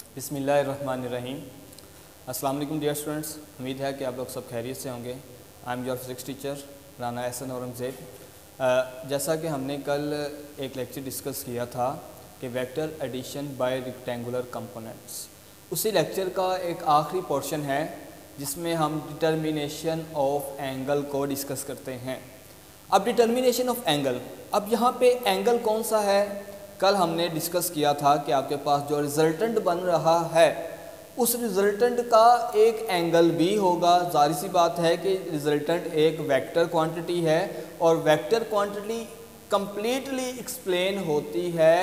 बिस्मिल्लाहिर्रहमानिर्रहीम। अस्सलाम वालेकुम डियर स्टूडेंट्स, उम्मीद है कि आप लोग सब खैरियत से होंगे। I am your physics teacher Rana Ehsan Aurangzeb. जैसा कि हमने कल एक लेक्चर डिस्कस किया था कि vector addition by rectangular components, उसी लेक्चर का एक आखिरी पोर्शन है जिसमें हम डिटर्मिनेशन ऑफ एंगल को डिस्कस करते हैं। अब डिटर्मिनेशन ऑफ एंगल, अब यहाँ पे एंगल कौन सा है, कल हमने डिस्कस किया था कि आपके पास जो रिजल्टेंट बन रहा है उस रिजल्टेंट का एक एंगल भी होगा। जाहिर सी बात है कि रिजल्टेंट एक वेक्टर क्वांटिटी है और वेक्टर क्वांटिटी कंप्लीटली एक्सप्लेन होती है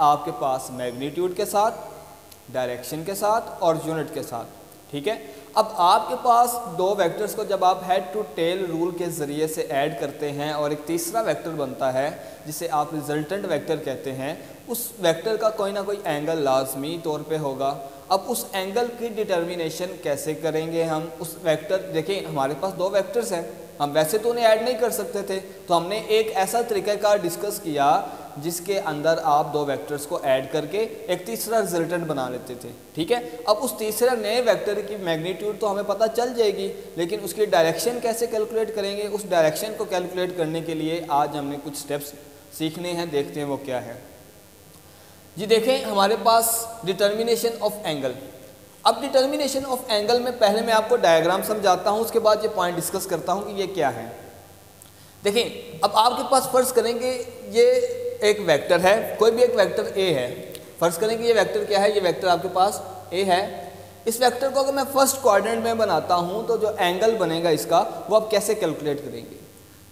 आपके पास मैग्नीट्यूड के साथ, डायरेक्शन के साथ और यूनिट के साथ। ठीक है, अब आपके पास दो वेक्टर्स को जब आप हेड टू टेल रूल के ज़रिए से ऐड करते हैं और एक तीसरा वेक्टर बनता है जिसे आप रिजल्टेंट वेक्टर कहते हैं, उस वेक्टर का कोई ना कोई एंगल लाजमी तौर पे होगा। अब उस एंगल की डिटर्मिनेशन कैसे करेंगे हम? उस वेक्टर, देखिए हमारे पास दो वेक्टर्स हैं, हम वैसे तो उन्हें ऐड नहीं कर सकते थे, तो हमने एक ऐसा तरीक़ाकार डिस्कस किया जिसके अंदर आप दो वेक्टर्स को ऐड करके एक तीसरा रिजल्टेंट बना लेते थे। ठीक है, अब उस तीसरे नए वेक्टर की मैग्नीट्यूड तो हमें पता चल जाएगी, लेकिन उसकी डायरेक्शन कैसे कैलकुलेट करेंगे? उस डायरेक्शन को कैलकुलेट करने के लिए आज हमने कुछ स्टेप्स सीखने हैं, देखते हैं वो क्या है। जी देखें, हमारे पास डिटर्मिनेशन ऑफ एंगल। अब डिटर्मिनेशन ऑफ एंगल में पहले मैं आपको डायग्राम समझाता हूँ, उसके बाद ये पॉइंट डिस्कस करता हूँ कि ये क्या है। देखें, अब आपके पास फ़र्ज़ करेंगे ये एक वेक्टर है, कोई भी एक वेक्टर ए है। फ़र्ज़ करेंगे ये वेक्टर क्या है, ये वेक्टर आपके पास ए है। इस वेक्टर को अगर मैं फर्स्ट क्वाड्रेंट में बनाता हूँ तो जो एंगल बनेगा इसका वो आप कैसे कैलकुलेट करेंगे?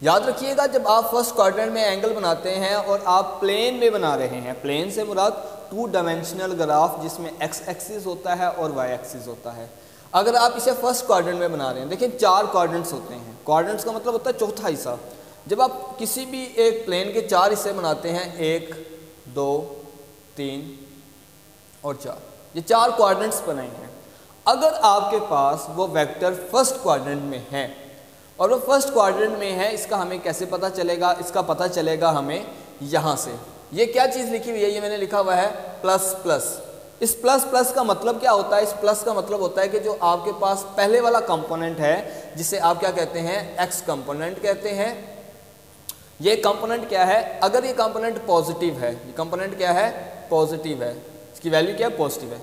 याद रखिएगा, जब आप फर्स्ट क्वाड्रेंट में एंगल बनाते हैं और आप प्लेन में बना रहे हैं, प्लेन से मुराद टू डायमेंशनल ग्राफ जिसमें एक्स एक्सिस होता है और वाई एक्सिस होता है। अगर आप इसे फर्स्ट क्वाड्रेंट में बना रहे हैं, देखिए चार क्वाड्रेंट्स होते हैं। क्वाड्रेंट्स का मतलब होता है चौथा हिस्सा। जब आप किसी भी एक प्लेन के चार हिस्से बनाते हैं, 1, 2, 3 और 4, ये चार क्वाड्रेंट्स बनाए हैं। अगर आपके पास वो वेक्टर फर्स्ट क्वाड्रेंट में है और वो फर्स्ट क्वाड्रेंट में है, इसका हमें कैसे पता चलेगा? इसका पता चलेगा हमें यहाँ से। ये क्या चीज़ लिखी हुई है? ये मैंने लिखा हुआ है प्लस प्लस। इस प्लस प्लस का मतलब क्या होता है? इस प्लस का मतलब होता है कि जो आपके पास पहले वाला कंपोनेंट है जिसे आप क्या कहते हैं, एक्स कंपोनेंट कहते हैं। ये कंपोनेंट क्या है? अगर ये कंपोनेंट पॉजिटिव है, ये कंपोनेंट क्या है? पॉजिटिव है, इसकी वैल्यू क्या है? पॉजिटिव है।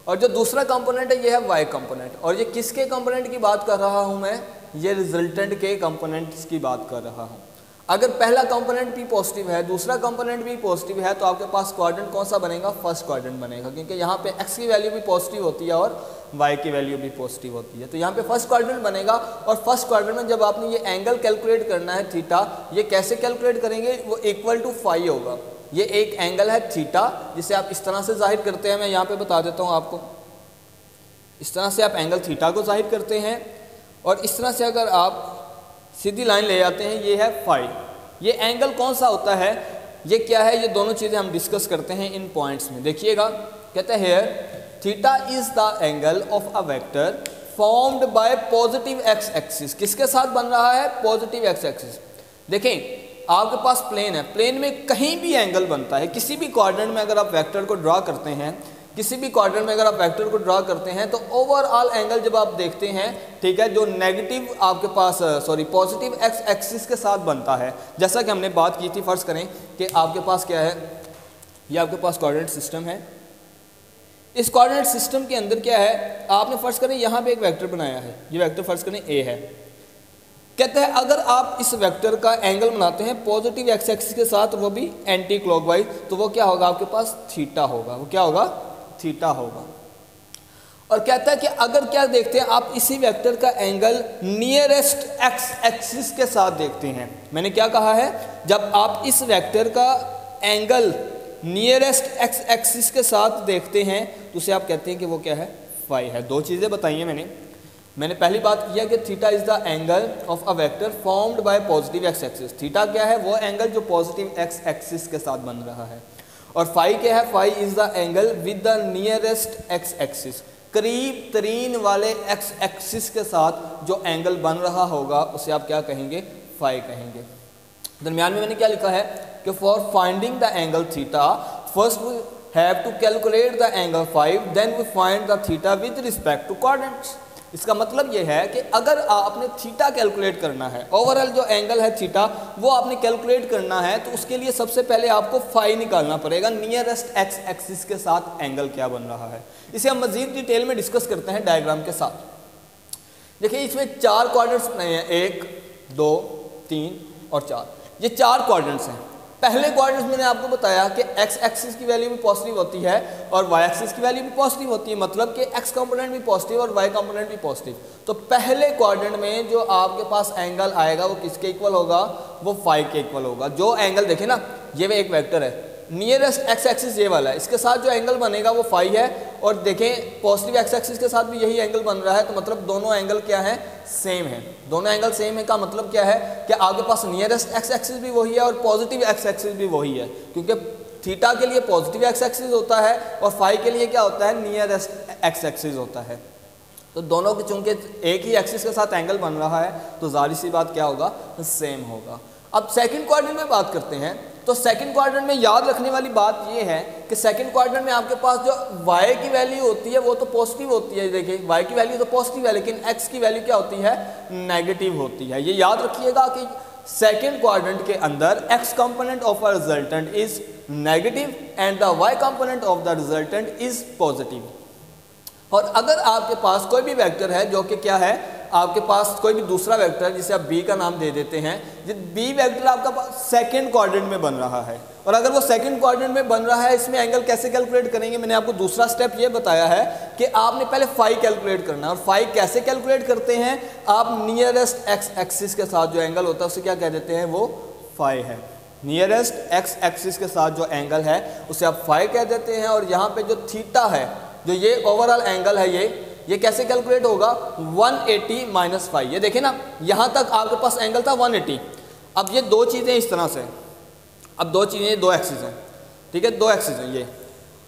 और जो दूसरा कंपोनेंट है ये है वाई कंपोनेंट। और ये किसके कंपोनेंट की बात कर रहा हूँ मैं? ये रिजल्टेंट के कंपोनेंट्स की बात कर रहा हूँ। अगर पहला कंपोनेंट भी पॉजिटिव है, दूसरा कंपोनेंट भी पॉजिटिव है, तो आपके पास क्वाड्रेंट कौन सा बनेगा? फर्स्ट क्वाड्रेंट बनेगा, क्योंकि यहाँ पे एक्स की वैल्यू भी पॉजिटिव होती है और वाई की वैल्यू भी पॉजिटिव होती है। तो यहाँ पे फर्स्ट क्वाड्रेंट बनेगा। और फर्स्ट क्वाड्रेंट में जब आपने ये एंगल कैलकुलेट करना है थीटा, ये कैसे कैलकुलेट करेंगे? वो इक्वल टू फाई होगा। ये एक एंगल है थीटा जिसे आप इस तरह से जाहिर करते हैं, मैं यहाँ पे बता देता हूँ आपको। इस तरह से आप एंगल थीटा को जाहिर करते हैं और इस तरह से अगर आप सीधी लाइन ले जाते हैं, ये है फाई। ये एंगल कौन सा होता है, ये क्या है, ये दोनों चीज़ें हम डिस्कस करते हैं इन पॉइंट्स में। देखिएगा, कहते हैं here theta is the angle of a vector formed by positive x axis. किसके साथ बन रहा है? Positive x axis. देखें, आपके पास प्लेन है, प्लेन में कहीं भी एंगल बनता है। किसी भी क्वाड्रेंट में अगर आप वेक्टर को ड्रा करते हैं, किसी भी क्वाड्रेंट में अगर आप वेक्टर को ड्रा करते हैं, तो ओवरऑल एंगल जब आप देखते हैं, ठीक है, जो नेगेटिव आपके पास पॉजिटिव एक्स एक्सिस के साथ बनता है। जैसा कि हमने बात की थी, फर्ज करें कि आपके पास क्या है, ये आपके पास कोऑर्डिनेट सिस्टम है। इस कोऑर्डिनेट सिस्टम के अंदर क्या है, आपने फर्ज करें यहाँ पे एक वेक्टर बनाया है, ये वेक्टर फर्ज करें ए है। कहते हैं अगर आप इस वेक्टर का एंगल बनाते हैं पॉजिटिव एक्स एक्सिस के साथ, वो भी एंटी क्लॉकवाइज, तो वो क्या होगा? आपके पास थीटा होगा। वो क्या होगा? थीटा होगा। और कहता है कि अगर क्या देखते हैं आप इसी वेक्टर का एंगल नियरेस्ट एक्स एक्सिस के साथ देखते हैं। मैंने क्या कहा है? जब आप इस वेक्टर का एंगल नियरेस्ट एक्स एक्सिस के साथ देखते हैं तो उसे आप कहते हैं कि वो क्या है? फाई है। दो चीज़ें बताई हैं मैंने पहली बात किया कि theta is the angle of a vector formed by positive x axis. Theta क्या है? वो एंगल जो पॉजिटिव एक्स एक्सिस के साथ बन रहा है। और फाई क्या है? Phi is the angle with the nearest x axis, करीब तरीन वाले एक्स एक्सिस के साथ जो एंगल बन रहा होगा उसे आप क्या कहेंगे? फाई कहेंगे। दरमियान में मैंने क्या लिखा है कि for finding the angle theta first have to calculate the angle 5 then we find the theta with respect to coordinates. इसका मतलब ये है कि अगर आपने थीटा कैलकुलेट करना है, ओवरऑल जो एंगल है थीटा वो आपने कैलकुलेट करना है, तो उसके लिए सबसे पहले आपको फाई निकालना पड़ेगा, नियरेस्ट एक्स एक्सिस के साथ एंगल क्या बन रहा है। इसे हम मजीद डिटेल में डिस्कस करते हैं डायग्राम के साथ। देखिए इसमें 4 क्वाड्रेंट्स बने हैं, 1 2 3 और 4, ये 4 क्वाड्रेंट्स हैं। पहले क्वाड्रेंट मैंने आपको बताया कि एक्स एक्सिस की वैल्यू भी पॉजिटिव होती है और वाई एक्सिस की वैल्यू भी पॉजिटिव होती है, मतलब कि एक्स कंपोनेंट भी पॉजिटिव और वाई कंपोनेंट भी पॉजिटिव। तो पहले क्वाड्रेंट में जो आपके पास एंगल आएगा वो किसके इक्वल होगा, वो फाई के इक्वल होगा। जो एंगल देखें ना, ये एक वेक्टर है, नियरेस्ट एक्स एक्सिस ये वाला है, इसके साथ जो एंगल बनेगा वो फाई है, और देखें पॉजिटिव एक्स एक्सिस के साथ भी यही एंगल बन रहा है, तो मतलब दोनों एंगल क्या है, सेम है। दोनों एंगल सेम है का मतलब क्या है कि आपके पास नियरेस्ट एक्स एक्सिस भी वही है और पॉजिटिव एक्स एक्सिस भी वही है, क्योंकि थीटा के लिए पॉजिटिव एक्स एक्सिस होता है और फाई के लिए क्या होता है, नियरेस्ट एक्स एक्सिस होता है। तो दोनों के चूंकि एक ही एक्सिस के साथ एंगल बन रहा है तो जाहिर सी बात क्या होगा, सेम होगा। अब सेकंड क्वाड्रेंट में बात करते हैं, तो सेकंड क्वाड्रेंट में याद रखने वाली बात ये है कि सेकंड क्वाड्रेंट में आपके पास जो y की वैल्यू होती है वो तो पॉजिटिव होती है। देखिए y की वैल्यू तो पॉजिटिव है, लेकिन x की वैल्यू क्या होती है, नेगेटिव होती है। ये याद रखिएगा कि सेकंड क्वाड्रेंट के अंदर x component of a resultant is negative and the y component of the resultant is positive. और अगर आपके पास कोई भी वेक्टर है जो कि क्या है, आपके पास कोई भी दूसरा वेक्टर है जिसे आप b का नाम दे देते हैं, जो b वेक्टर आपका पास सेकंड क्वाड्रेंट में बन रहा है, और अगर वो सेकंड क्वाड्रेंट में बन रहा है, इसमें एंगल कैसे कैलकुलेट करेंगे, मैंने आपको दूसरा स्टेप ये बताया है कि आपने पहले फाई कैलकुलेट करना है। और फाई कैसे कैलकुलेट करते हैं, आप नियरेस्ट एक्स एक्सिस के साथ जो एंगल होता है उसे क्या कह देते हैं, वो फाई है। नियरेस्ट एक्स एक्सिस के साथ जो एंगल है उसे आप फाई कह देते हैं, और यहाँ पे जो थीटा है, जो ये ओवरऑल एंगल है, ये कैसे कैलकुलेट होगा, 180 माइनस फाई। ये देखें ना, यहाँ तक आपके पास एंगल था 180। अब ये दो चीज़ें इस तरह से, अब दो चीज़ें, दो एक्सिस हैं, ठीक है, दो एक्सिस हैं ये।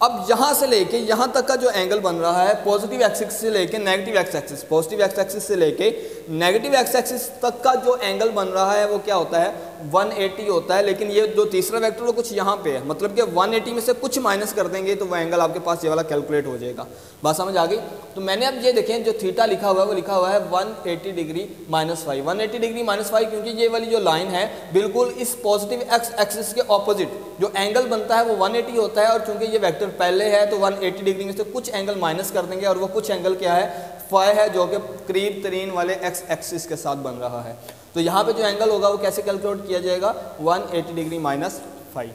अब यहाँ से लेके यहाँ तक का जो एंगल बन रहा है, पॉजिटिव एक्स एक्सिस से लेके negative x axis, positive x axis से लेके नेगेटिव एक्स एक्सिस तक का जो एंगल बन रहा है वो क्या होता है, 180 होता है। लेकिन ये जो तीसरा वेक्टर वो कुछ यहाँ पे है, मतलब कि 180 में से कुछ माइनस कर देंगे तो वो एंगल आपके पास ये वाला कैलकुलेट हो जाएगा। बात समझ आ गई। तो मैंने अब ये देखें, जो थीटा लिखा हुआ है वो लिखा हुआ है 180 degree minus phi, 180 degree minus phi, क्योंकि ये वाली जो लाइन है बिल्कुल इस पॉजिटिव एक्स एक्सिस के ऑपोजिट जो एंगल बनता है वो 180 होता है, और चूंकि ये वेक्टर पहले है तो 180 डिग्री में से कुछ एंगल माइनस कर देंगे, और वो कुछ एंगल क्या है, फाई है, जो कि करीब तरीन वाले एक्स एक्सिस के साथ बन रहा है। तो यहाँ पे जो एंगल होगा वो कैसे कैलकुलेट किया जाएगा, 180 डिग्री माइनस फाई।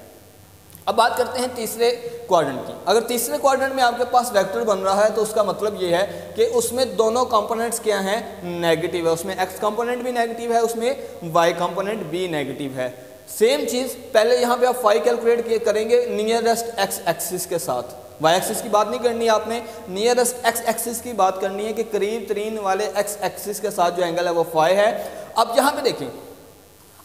अब बात करते हैं तीसरे क्वाड्रेंट की। अगर तीसरे क्वाड्रेंट में आपके पास वेक्टर बन रहा है तो उसका मतलब ये है कि उसमें दोनों कंपोनेंट्स क्या हैं, नेगेटिव है। उसमें एक्स कंपोनेंट भी नेगेटिव है, उसमें वाई कंपोनेंट भी नेगेटिव है। सेम चीज़ पहले यहाँ पे आप फाई कैलकुलेट करेंगे नियरेस्ट एक्स एक्सिस के साथ, वाई एक्सिस की बात नहीं करनी है आपने, नियरेस्ट एक्स एक्सिस की बात करनी है कि करीब तरीन वाले एक्स एक्सिस के साथ जो एंगल है वो फाई है। अब यहाँ पे देखें,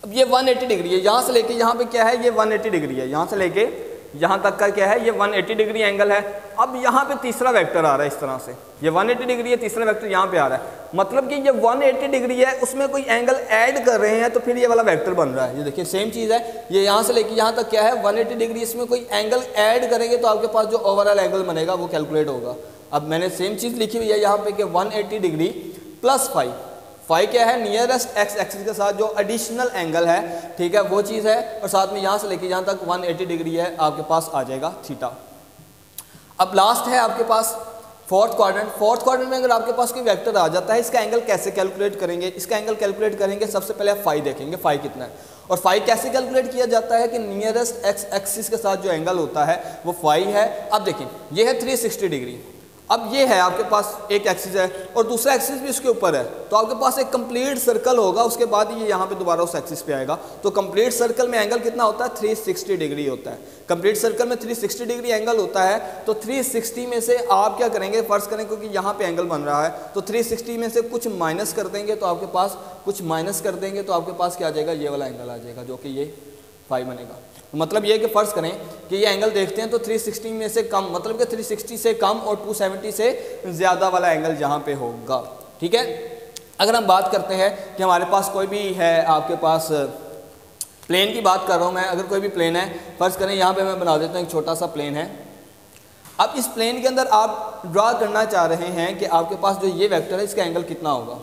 अब ये 180 डिग्री है, यहाँ से लेके यहाँ पे क्या है, ये 180 डिग्री है, यहाँ से लेके यहाँ तक का क्या है, ये 180 डिग्री एंगल है। अब यहाँ पे तीसरा वेक्टर आ रहा है इस तरह से, ये 180 डिग्री है, तीसरा वेक्टर यहाँ पे आ रहा है, मतलब कि ये 180 डिग्री है, उसमें कोई एंगल ऐड कर रहे हैं तो फिर ये वाला वेक्टर बन रहा है। ये देखिए सेम चीज़ है, ये यहाँ से लेके यहाँ तक क्या है 180 डिग्री, इसमें कोई एंगल ऐड करेंगे तो आपके पास जो ओवरऑल एंगल बनेगा वो कैलकुलेट होगा। अब मैंने सेम चीज़ लिखी हुई है यहाँ पे कि 180 डिग्री प्लस फाई, फाई क्या है, नियरेस्ट एक्स एक्सिस के साथ जो एडिशनल एंगल है, ठीक है, वो चीज़ है, और साथ में यहाँ से लेके यहाँ तक 180 डिग्री है, आपके पास आ जाएगा थीटा। अब लास्ट है आपके पास फोर्थ क्वाड्रेंट। फोर्थ क्वाड्रेंट में अगर आपके पास कोई वेक्टर आ जाता है, इसका एंगल कैसे कैलकुलेट करेंगे, इसका एंगल कैलकुलेट करेंगे, सबसे पहले आप फाई देखेंगे, फाई कितना है, और फाई कैसे कैलकुलेट किया जाता है कि नियरेस्ट एक्स एक्सिस के साथ जो एंगल होता है वो फाई है। अब देखिए ये है 360 डिग्री, अब ये है आपके पास एक एक्सिस है और दूसरा एक्सिस भी उसके ऊपर है, तो आपके पास एक कंप्लीट सर्कल होगा, उसके बाद ये यहाँ पे दोबारा उस एक्सिस पे आएगा। तो कंप्लीट सर्कल में एंगल कितना होता है, 360 डिग्री होता है। कंप्लीट सर्कल में 360 डिग्री एंगल होता है, तो 360 में से आप क्या करेंगे, फर्ज करें क्योंकि यहाँ पे एंगल बन रहा है, तो 360 में से कुछ माइनस कर देंगे तो आपके पास कुछ माइनस कर देंगे तो आपके पास क्या आ जाएगा, ये वाला एंगल आ जाएगा, जो कि ये फाई बनेगा। मतलब ये कि फ़र्ज़ करें कि ये एंगल देखते हैं तो 360 में से कम, मतलब कि 360 से कम और 270 से ज़्यादा वाला एंगल जहाँ पे होगा, ठीक है। अगर हम बात करते हैं कि हमारे पास कोई भी है, आपके पास प्लेन की बात कर रहा हूँ मैं, अगर कोई भी प्लेन है, फ़र्ज़ करें यहाँ पे मैं बना देता हूँ एक छोटा सा प्लेन है, अब इस प्लेन के अंदर आप ड्रा करना चाह रहे हैं कि आपके पास जो ये वेक्टर है इसका एंगल कितना होगा।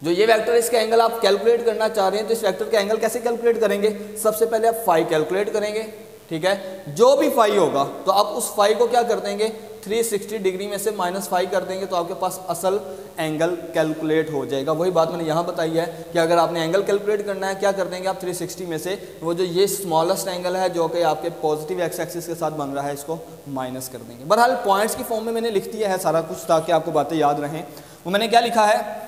जो ये वेक्टर है इसका एंगल आप कैलकुलेट करना चाह रहे हैं, तो इस वेक्टर का एंगल कैसे कैलकुलेट करेंगे? सबसे पहले आप फाई कैलकुलेट करेंगे, ठीक है। जो भी फाई होगा तो आप उस फाई को क्या कर देंगे, 360 डिग्री में से -5 कर देंगे, तो आपके पास असल एंगल कैलकुलेट हो जाएगा। वही बात मैंने यहाँ बताई है कि अगर आपने एंगल कैलकुलेट करना है, क्या कर देंगे आप 360 में से वो जो ये स्मॉलेस्ट एंगल है जो कि आपके पॉजिटिव एक्स एक्सिस के साथ बन रहा है, इसको माइनस कर देंगे। बहरहाल पॉइंट्स की फॉर्म में मैंने लिख दिया है सारा कुछ ताकि आपको बातें याद रहें। वो मैंने क्या लिखा है,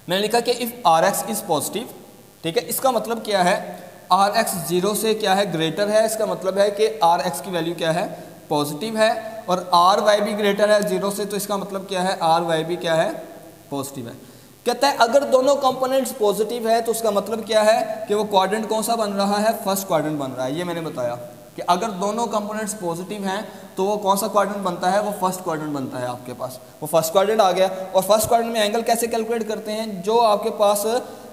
मैंने लिखा कि if R x is positive, ठीक है, इसका मतलब क्या है, आर एक्स 0 से क्या है ग्रेटर है, इसका मतलब है कि आर एक्स की वैल्यू क्या है, पॉजिटिव है, और आर वाई भी ग्रेटर है 0 से, तो इसका मतलब क्या है, आर वाई भी क्या है, पॉजिटिव है। कहता है अगर दोनों कंपोनेंट्स पॉजिटिव है तो उसका मतलब क्या है कि वो क्वाड्रेंट कौन सा बन रहा है, फर्स्ट क्वाड्रेंट बन रहा है। ये मैंने बताया कि अगर दोनों कंपोनेंट्स पॉजिटिव हैं तो वो कौन सा क्वाड्रेंट बनता है, वो फर्स्ट क्वाड्रेंट बनता है आपके पास। वो फर्स्ट क्वाड्रेंट आ गया। और फर्स्ट क्वाड्रेंट में एंगल कैसे कैलकुलेट करते हैं, जो आपके पास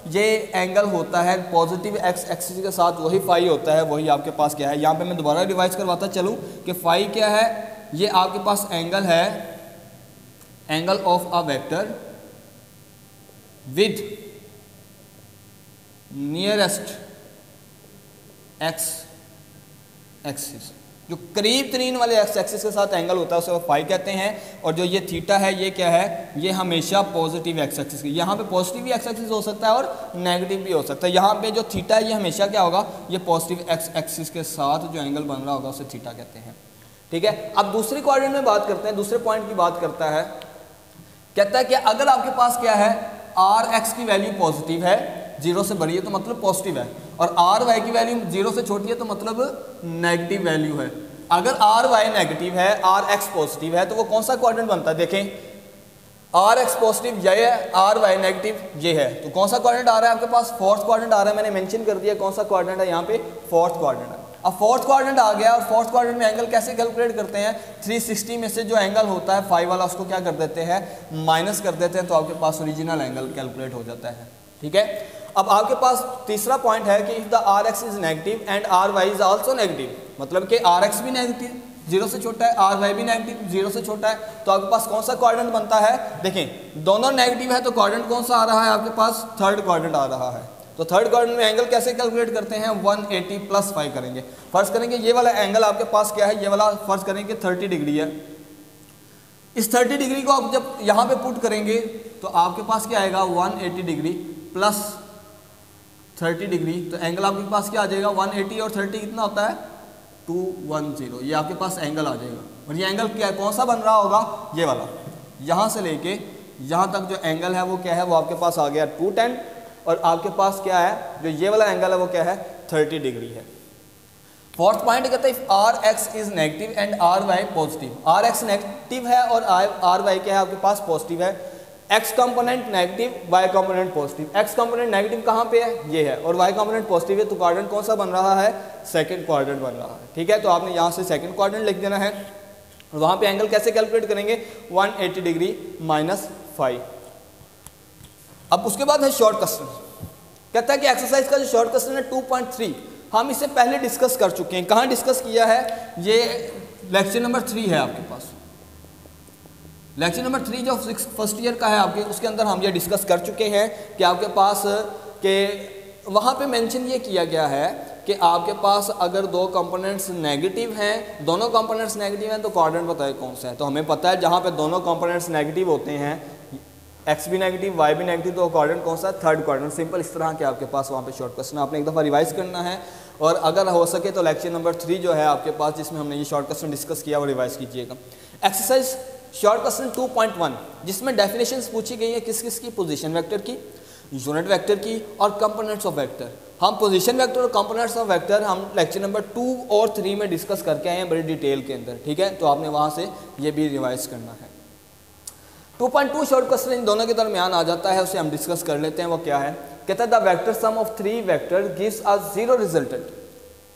ये एंगल होता है पॉजिटिव एक्स एक्सिस के साथ, वही फाई होता है, वही आपके पास क्या है। यहाँ पे मैं दोबारा रिवाइज करवाता चलूँ कि फाई क्या है, ये आपके पास एंगल है, angle of a vector with nearest x axis, जो करीब तरीन वाले एक्स एक्सिस के साथ एंगल होता है उसे वो फाई कहते हैं। और जो ये थीटा है ये क्या है, ये हमेशा पॉजिटिव एक्स एक्सिस की, यहाँ पे पॉजिटिव भी एक्स एक्सिस हो सकता है और नेगेटिव भी हो सकता है। यहाँ पे जो थीटा है ये हमेशा क्या होगा, ये पॉजिटिव एक्स एक्सिस के साथ जो एंगल बन रहा होगा उसे थीटा कहते हैं, ठीक है। अब दूसरी क्वाड्रेंट में बात करते हैं, दूसरे पॉइंट की बात करता है, कहता है कि अगर आपके पास क्या है, आर एक्स की वैल्यू पॉजिटिव है, 0 से बड़ी है तो मतलब पॉजिटिव है, और आर वाई की वैल्यू 0 से छोटी है तो मतलब नेगेटिव वैल्यू है। अगर आर वाई नेगेटिव है, आर एक्स पॉजिटिव है, तो वो कौन सा क्वाड्रेंट बनता है, देखें, आर एक्स पॉजिटिव ये है, आर वाई नेगेटिव ये है, तो कौन सा क्वाड्रेंट आ रहा है आपके पास, फोर्थ क्वाड्रेंट आ रहा है। मैंने मेंशन कर दिया कौन सा क्वाड्रेंट है, यहाँ पे फोर्थ क्वाड्रेंट है। अब फोर्थ क्वाड्रेंट आ गया, और फोर्थ क्वाड्रेंट में एंगल कैसे कैलकुलेट करते हैं, 360 में से जो एंगल होता है फाई वाला उसको क्या कर देते हैं, माइनस कर देते हैं, तो आपके पास ओरिजिनल एंगल कैलकुलेट हो जाता है, ठीक है। अब आपके पास तीसरा पॉइंट है कि if the R x is negative and R y is also negative, मतलब कि आर एक्स भी नेगेटिव 0 से छोटा है, आर वाई भी नेगेटिव 0 से छोटा है, तो आपके पास कौन सा क्वाड्रेंट बनता है, देखें दोनों नेगेटिव है तो क्वाड्रेंट कौन सा आ रहा है आपके पास, थर्ड क्वाड्रेंट आ रहा है। तो थर्ड क्वाड्रेंट में एंगल कैसे कैलकुलेट करते हैं, 180 + 5 करेंगे। फर्ज करेंगे ये वाला एंगल आपके पास क्या है, ये वाला फर्ज करेंगे 30 डिग्री है। इस 30 डिग्री को आप जब यहाँ पे पुट करेंगे तो आपके पास क्या आएगा, 180 डिग्री प्लस 30 डिग्री, तो एंगल आपके पास क्या आ जाएगा, 180 और 30 कितना होता है, 210। ये आपके पास एंगल आ जाएगा। और ये एंगल क्या है, कौन सा बन रहा होगा, ये वाला, यहाँ से लेके यहाँ तक जो एंगल है वो क्या है, वो आपके पास आ गया 210, और आपके पास क्या है, जो ये वाला एंगल है वो क्या है, 30 डिग्री है। फोर्थ पॉइंट कहता है if R x is negative and R y positive, R x negative है और आर वाई क्या है आपके पास पॉजिटिव है, x component negative, y component positive. X component negative कहाँ पे है, ये है, और वाई कंपोनेंट पॉजिटिव है, तो क्वाड्रेंट कौन सा बन रहा है, सेकंड क्वाड्रेंट बन रहा है, ठीक है। तो आपने यहाँ से सेकंड क्वाड्रेंट लिख देना है, और वहाँ पे एंगल कैसे कैलकुलेट करेंगे, 180 डिग्री -5। अब उसके बाद है शॉर्ट क्वेश्चन, कहता है कि एक्सरसाइज का जो शॉर्ट क्वेश्चन है 2.3 हम इसे पहले डिस्कस कर चुके हैं। कहाँ डिस्कस किया है, ये लेक्चर नंबर 3 है आपके पास, लेक्चर नंबर 3 जो फर्स्ट ईयर का है आपके, उसके अंदर हम ये डिस्कस कर चुके हैं कि आपके पास के वहाँ पे मेंशन ये किया गया है कि आपके पास अगर दो कंपोनेंट्स नेगेटिव हैं, दोनों कंपोनेंट्स नेगेटिव हैं, तो क्वाड्रेंट बताए कौन सा है। तो हमें पता है जहाँ पे दोनों कंपोनेंट्स नेगेटिव होते हैं, एक्स भी नेगेटिव वाई भी नेगेटिव, तो क्वाड्रेंट कौन सा है, थर्ड क्वाड्रेंट। सिंपल इस तरह के आपके पास वहाँ पे शॉर्ट क्वेश्चन आपने एक दफ़ा रिवाइज करना है, और अगर हो सके तो लेक्चर नंबर 3 जो है आपके पास जिसमें हमने ये शॉर्ट क्वेश्चन डिस्कस किया वो रिवाइज कीजिएगा। एक्सरसाइज शॉर्ट क्वेश्चन 2.1 जिसमें डेफिनेशंस पूछी गई है किस किस की, पोजीशन वेक्टर की, यूनिट वेक्टर की, और कंपोनेंट्स ऑफ वेक्टर। हम पोजीशन वेक्टर और कंपोनेंट्स ऑफ वेक्टर हम लेक्चर नंबर 2 और 3 में डिस्कस करके आए हैं बड़ी डिटेल के अंदर, ठीक है। तो आपने वहाँ से ये भी रिवाइज करना है। 2.2 शॉर्ट क्वेश्चन इन दोनों के दरमियान आ जाता है, उसे हम डिस्कस कर लेते हैं। वो क्या है, कहता है the vector sum of 3 vector gives a 0 resultant.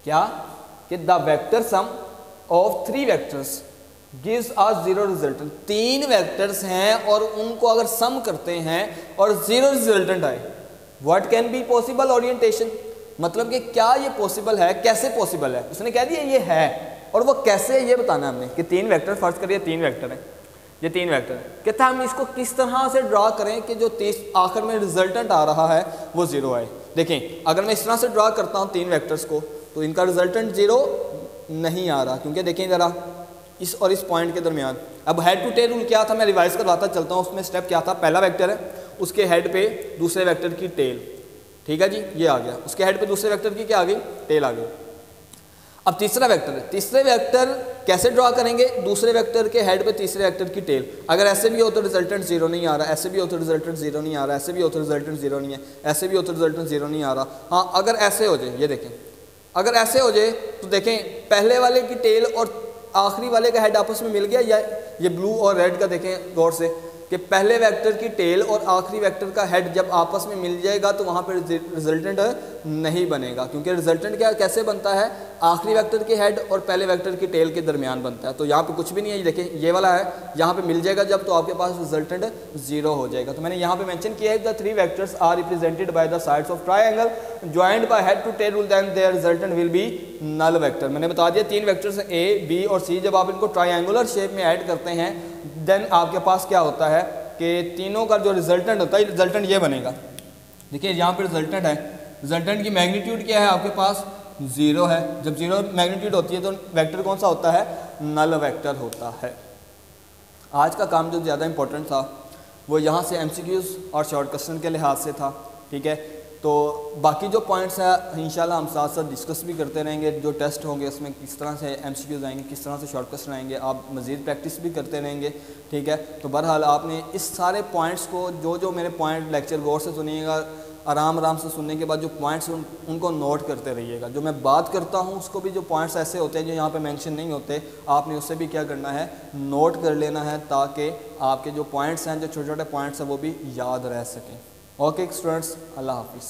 क्या कि the vector sum of 3 vectors gives a 0 resultant. 3 vectors हैं और उनको अगर सम करते हैं और 0 रिजल्टेंट आए, what can be possible orientation, मतलब कि क्या ये पॉसिबल है, कैसे पॉसिबल है। उसने कह दिया ये है, और वो कैसे है ये बताना है हमने कि 3 वेक्टर, फर्ज करिए 3 वेक्टर हैं, ये 3 वेक्टर है, कहता है हम इसको किस तरह से ड्रा करें कि जो आखिर में रिजल्टेंट आ रहा है वो 0 आए। देखें अगर मैं इस तरह से ड्रा करता हूँ 3 वेक्टर्स को तो इनका रिजल्टेंट 0 नहीं आ रहा, क्योंकि देखें ज़रा इस और इस पॉइंट के दरमियान। अब हेड टू टेल रूल क्या था, मैं रिवाइज करवाता चलता हूँ। उसमें स्टेप क्या था, पहला वेक्टर है उसके हेड पे दूसरे वेक्टर की टेल, ठीक है जी, ये आ गया, उसके हेड पे दूसरे वेक्टर की क्या आ गई, टेल आ गई। अब तीसरा वेक्टर है, तीसरे वेक्टर कैसे ड्रा करेंगे, दूसरे वेक्टर के हेड पे तीसरे वेक्टर की टेल। अगर ऐसे भी हो तो रिजल्टेंट 0 नहीं आ रहा, ऐसे भी हो तो रिजल्टेंट 0 नहीं आ रहा, ऐसे भी हो तो रिजल्टेंट 0 नहीं है, ऐसे भी हो तो रिजल्टेंट 0 नहीं आ रहा। हाँ अगर ऐसे हो जाए, ये देखें अगर ऐसे हो जाए तो देखें पहले वाले की टेल और आखिरी वाले का हेड आपस में मिल गया, या ये ब्लू और रेड का देखें गौर से कि पहले वेक्टर की टेल और आखिरी वेक्टर का हेड जब आपस में मिल जाएगा तो वहाँ पर रिजल्टेंट नहीं बनेगा, क्योंकि रिजल्टेंट क्या कैसे बनता है, आखिरी वेक्टर के हेड और पहले वेक्टर की टेल के दरमियान बनता है। तो यहाँ पे कुछ भी नहीं है, देखें ये वाला है, यहाँ पे मिल जाएगा जब तो आपके पास रिजल्टेंट 0 हो जाएगा। तो मैंने यहाँ पे मेंशन किया है the 3 vectors are represented by the sides of triangle joined by head to tail rule, then their resultant will be null vector. मैंने बता दिया 3 वेक्टर्स ए बी और सी, जब आप इनको ट्रायंगुलर शेप में ऐड करते हैं देन आपके पास क्या होता है कि तीनों का जो रिजल्टेंट होता है, रिजल्टेंट ये बनेगा। देखिए यहाँ पे रिजल्टेंट है, रिजल्टेंट की मैग्नीट्यूड क्या है आपके पास 0 है। जब 0 मैग्नीट्यूड होती है तो वेक्टर कौन सा होता है, नल वेक्टर होता है। आज का काम जो ज़्यादा इंपॉर्टेंट था वो यहाँ से MCQs और शॉर्ट क्वेश्चन के लिहाज से था, ठीक है। तो बाकी जो पॉइंट्स हैं इंशाल्लाह हम साथ साथ डिस्कस भी करते रहेंगे। जो टेस्ट होंगे उसमें किस तरह से MCQs आएंगे, किस तरह से शॉर्ट क्वेश्चन आएंगे, आप मज़ीद प्रैक्टिस भी करते रहेंगे, ठीक है। तो बहरहाल आपने इस सारे पॉइंट्स को जो मेरे पॉइंट लेक्चर गौर से सुनिएगा, आराम से सुनने के बाद जो पॉइंट्स उनको नोट करते रहिएगा। जो मैं बात करता हूँ उसको भी जो पॉइंट्स ऐसे होते हैं जो यहाँ पे मेंशन नहीं होते, आपने उससे भी क्या करना है, नोट कर लेना है, ताकि आपके जो पॉइंट्स हैं, जो छोटे छोटे पॉइंट्स हैं वो भी याद रह सकें। ओके स्टूडेंट्स, अल्लाह हाफिज़।